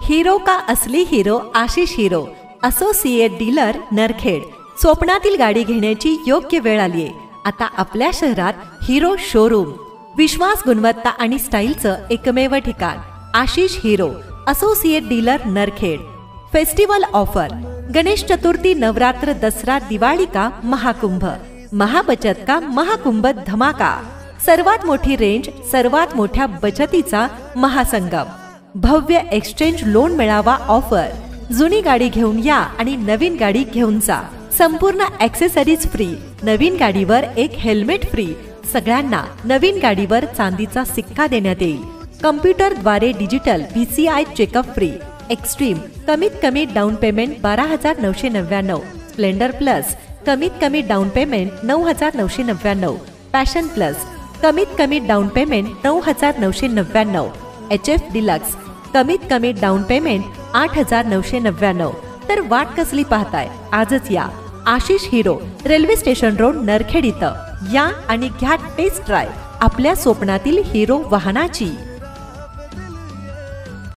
Hero का असली hero Ashish Hero, associate dealer Narkhed. स्वप्नातील गाडी घेण्याची योग्य वेळ आलीये। आता आपल्या शहरात हिरो शोरूम, विश्वास, गुणवत्ता आणि स्टाईलचं एकमेव ठिकाण Ashish Hero, associate dealer Narkhed. Festival offer, Ganesh Chaturthi, Navratri, Dasara, Diwali का महाकुंभ, महाबचत का महाकुंभ धमाका। सर्वात मोठी रेंज, सर्वात मोठ्या बचतीचा महासंगम। भव्य एक्सचेंज लोन मेळावा ऑफर। जुनी गाडी घेऊन या आणि नवीन गाडी घेऊन जा। संपूर्ण ॲक्सेसरीज फ्री, नवीन गाडीवर एक हेल्मेट फ्री। सगळ्यांना नवीन गाडीवर चांदीचा सिक्का देण्यात येईल। कम्प्युटरद्वारे digital VCI checkup free. Xtreme, कमीत कमी डाऊन पेमेंट 12,999। स्प्लेंडर प्लस, कमीत कमी डाऊन पेमेंट 9,999। पॅशन प्लस, कमीत कमी डाऊन पेमेंट 9,999। HF डिलक्स, कमीत कमी डाऊन पेमेंट 8,999। तर वाट कसली पाहताय, आजच या। Ashish hero, railway station road, Narkhed इथं या आणि घ्या टेस्ट ड्राईव्ह आपल्या स्वप्नातील हिरो वाहनाची।